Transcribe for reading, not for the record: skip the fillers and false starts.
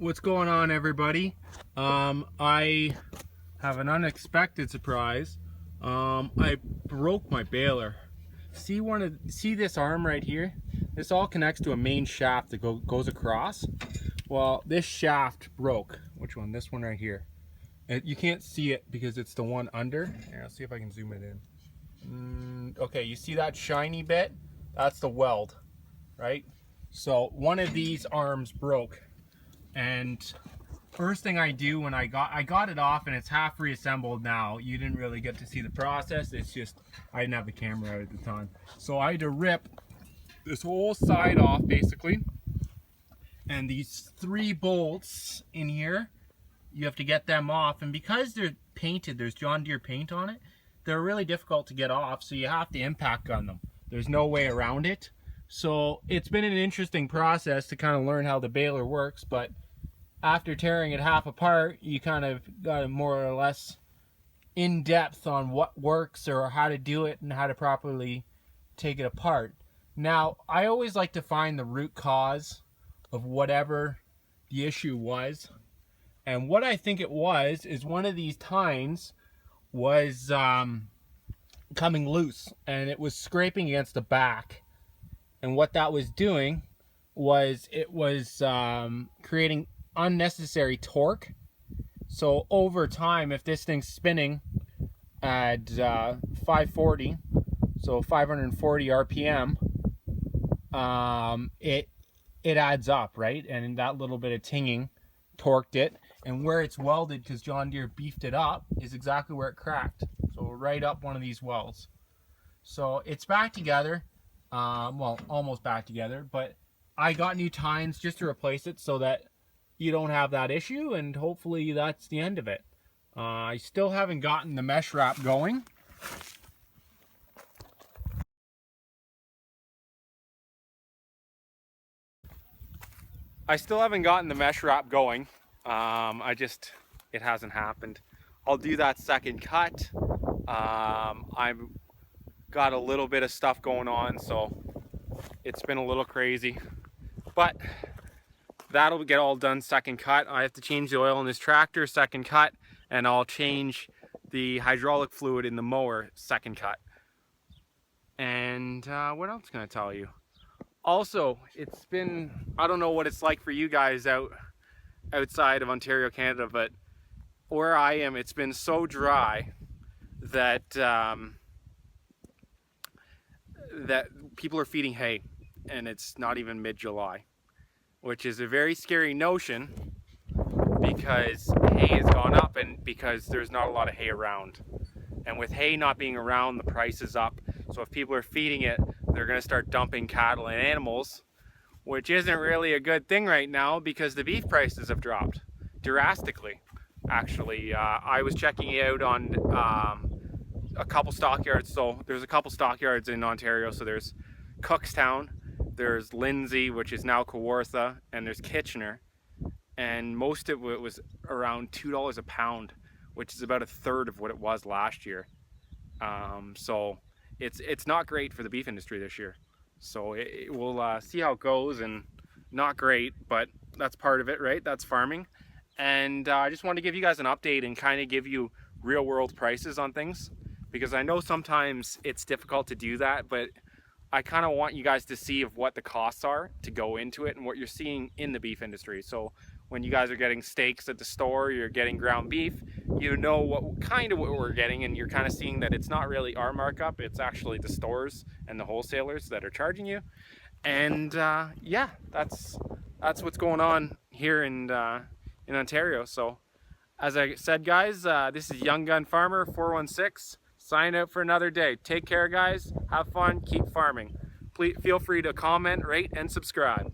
What's going on, everybody? I have an unexpected surprise. I broke my baler. See this arm right here? This all connects to a main shaft that goes across. Well, this shaft broke. Which one? This one right here. You can't see it because it's the one under. Here, I'll see if I can zoom it in. Okay, you see that shiny bit? That's the weld, right? So one of these arms broke. And first thing I do when I got it off, and it's half reassembled now. You didn't really get to see the process. It's just I didn't have the camera out at the time, so I had to rip this whole side off basically. And these 3 bolts in here, you have to get them off. And because they're painted, there's John Deere paint on it, they're really difficult to get off. So you have to impact gun them. There's no way around it. So it's been an interesting process to kind of learn how the baler works, but after tearing it half apart, you kind of got a more or less in depth on what works or how to do it and how to properly take it apart. Now, I always like to find the root cause of whatever the issue was. And what I think it was is one of these tines was coming loose, and it was scraping against the back. And what that was doing was it was creating unnecessary torque. So over time, if this thing's spinning at 540, so 540 RPM, it adds up, right? And that little bit of tinging torqued it. And where it's welded, because John Deere beefed it up, is exactly where it cracked. So right up one of these welds. So it's back together. Well, almost back together, but I got new tines just to replace it so that you don't have that issue, and hopefully that's the end of it. I still haven't gotten the mesh wrap going. It hasn't happened. I'll do that second cut. I've got a little bit of stuff going on, so it's been a little crazy, but that'll get all done second cut. I have to change the oil in this tractor second cut, and I'll change the hydraulic fluid in the mower second cut. And what else can I tell you? Also, it's been, I don't know what it's like for you guys outside of Ontario, Canada, but where I am, it's been so dry that that people are feeding hay, and it's not even mid-July, which is a very scary notion because hay has gone up and because there's not a lot of hay around. And with hay not being around, the price is up. So if people are feeding it, they're going to start dumping cattle and animals, which isn't really a good thing right now because the beef prices have dropped drastically. Actually, I was checking it out on a couple stockyards. So there's a couple stockyards in Ontario. So there's Cookstown, there's Lindsay, which is now Kawartha, and there's Kitchener. And most of it was around $2 a pound, which is about a third of what it was last year. So it's not great for the beef industry this year. So we'll see how it goes, and not great, but that's part of it, right? That's farming. And I just wanted to give you guys an update and kind of give you real world prices on things, because I know sometimes it's difficult to do that, but I kind of want you guys to see of what the costs are to go into it and what you're seeing in the beef industry. So when you guys are getting steaks at the store, you're getting ground beef, you know what we're getting, and you're kind of seeing that it's not really our markup, it's actually the stores and the wholesalers that are charging you. And yeah, that's what's going on here in Ontario. So as I said, guys, this is Young Gun Farmer 416. Sign out for another day. Take care, guys. Have fun. Keep farming. Please feel free to comment, rate, and subscribe.